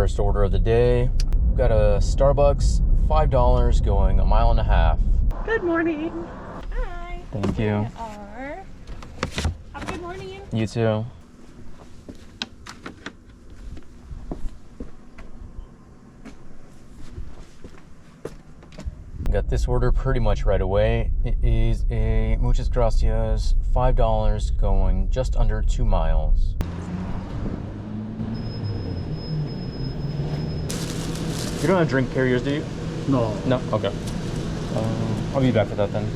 First order of the day. We've got a Starbucks, $5 going 1.5 miles. Good morning. Hi. Thank you. Have a good morning. You too. Got this order pretty much right away. It is a muchas gracias, $5 going just under 2 miles. You don't have drink carriers, do you? No. No? Okay. I'll be back for that then.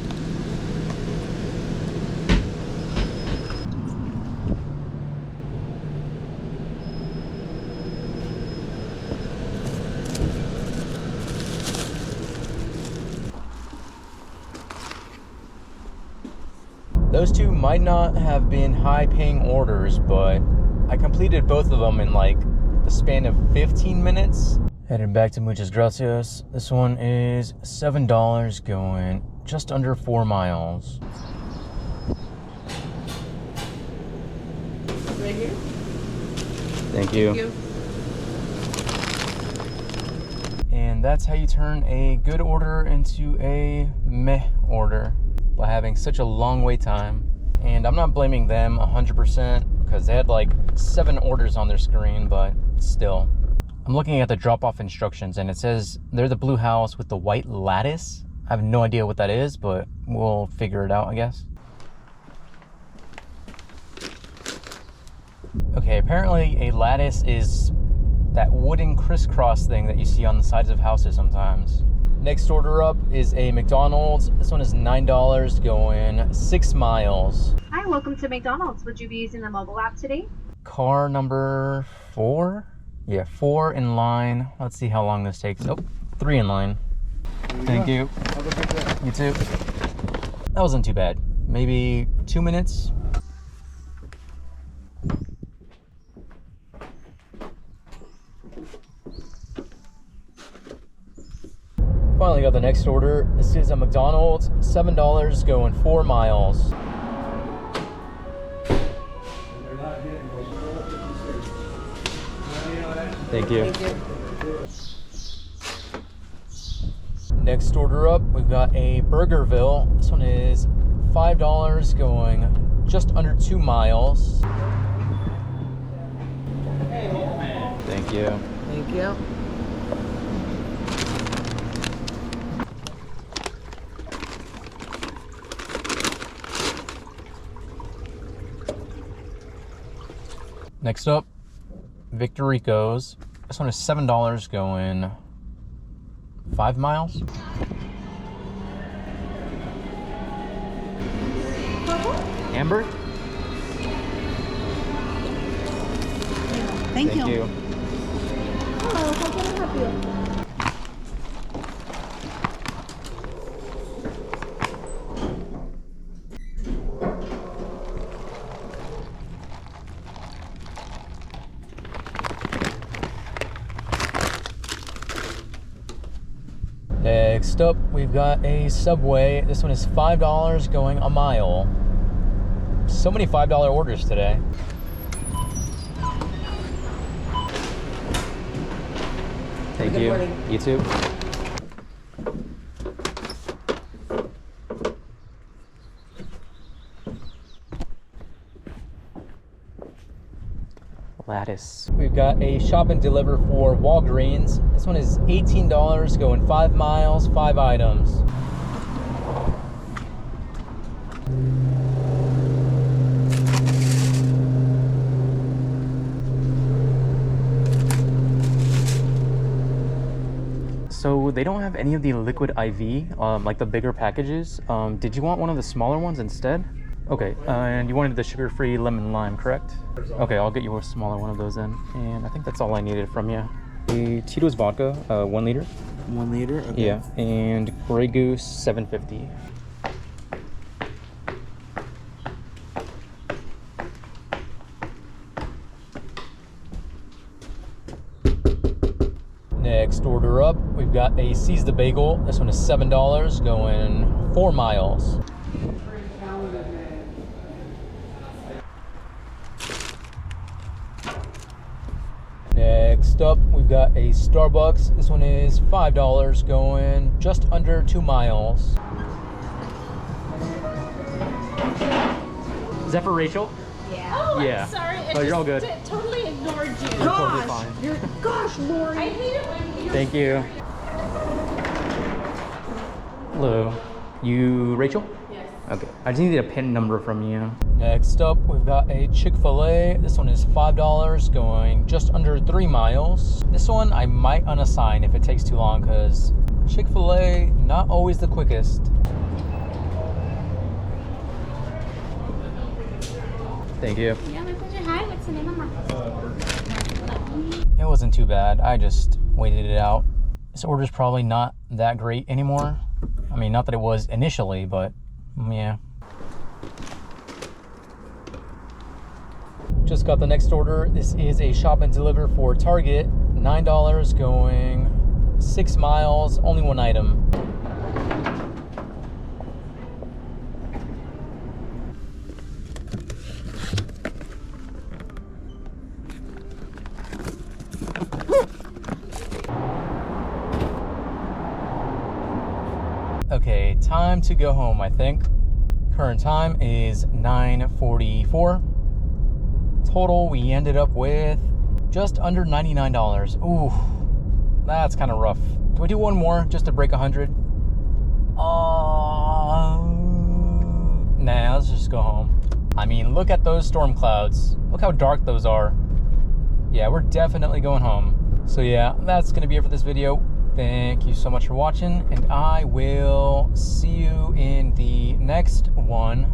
Those two might not have been high-paying orders, but I completed both of them in like the span of 15 minutes. Heading back to Muchas Gracias. This one is $7 going just under 4 miles. Right here. Thank you. Thank you. And that's how you turn a good order into a meh order, by having such a long wait time. And I'm not blaming them 100% because they had like 7 orders on their screen, but still. I'm looking at the drop-off instructions and it says they're the blue house with the white lattice. I have no idea what that is, but we'll figure it out, I guess. Okay, apparently a lattice is that wooden crisscross thing that you see on the sides of houses sometimes. Next order up is a McDonald's. This one is $9 going 6 miles. Hi, welcome to McDonald's. Would you be using the mobile app today? Car number 4? Yeah, 4 in line. Let's see how long this takes. Oh, 3 in line. Thank you. Have a good day. You too. That wasn't too bad. Maybe 2 minutes. Finally got the next order. This is a McDonald's, $7 going 4 miles. Thank you. Next order up, we've got a Burgerville. This one is $5 going just under 2 miles. Thank you. Thank you. Next up, Victoricos. This one is $7 going 5 miles. Amber? Thank you. Hello, how can I help you? Next up, we've got a Subway. This one is $5 going a mile. So many $5 orders today. Thank you. morning. You too. Lattice. We've got a shop and deliver for Walgreens. This one is $18 going 5 miles, 5 items. So they don't have any of the liquid IV, like the bigger packages. Did you want one of the smaller ones instead? Okay, and you wanted the sugar-free lemon lime, correct? Okay, I'll get you a smaller one of those then. And I think that's all I needed from you. The Tito's vodka, 1 liter. 1 liter? Okay. Yeah, and Grey Goose, $7.50. Next order up, we've got a Seize the Bagel. This one is $7, going 4 miles. Next Next up, we've got a Starbucks. This one is $5 going just under 2 miles. Is that for Rachel? Yeah. Oh, Yeah. I'm sorry. Oh, you're all good. Totally ignored you. Totally fine. Gosh, Lori. I hate it when you're... Thank you. Hello. You Rachel? Yes. Okay. I just needed a PIN number from you. Next up, we've got a Chick-fil-A. This one is $5 going just under 3 miles. This one I might unassign if it takes too long because Chick-fil-A, not always the quickest. Thank you. Yeah, my pleasure. Hi, what's the name of my... It wasn't too bad. I just waited it out. This order's probably not that great anymore. I mean, not that it was initially, but yeah. Just got the next order. This is a shop and deliver for Target. $9 going 6 miles, only one item. Okay, time to go home, I think. Current time is 9:44. Total, we ended up with just under $99. Ooh, that's kind of rough. Do we do one more just to break 100? Nah, let's just go home. I mean, look at those storm clouds. Look how dark those are. Yeah, we're definitely going home. So yeah, that's gonna be it for this video. Thank you so much for watching, and I will see you in the next one.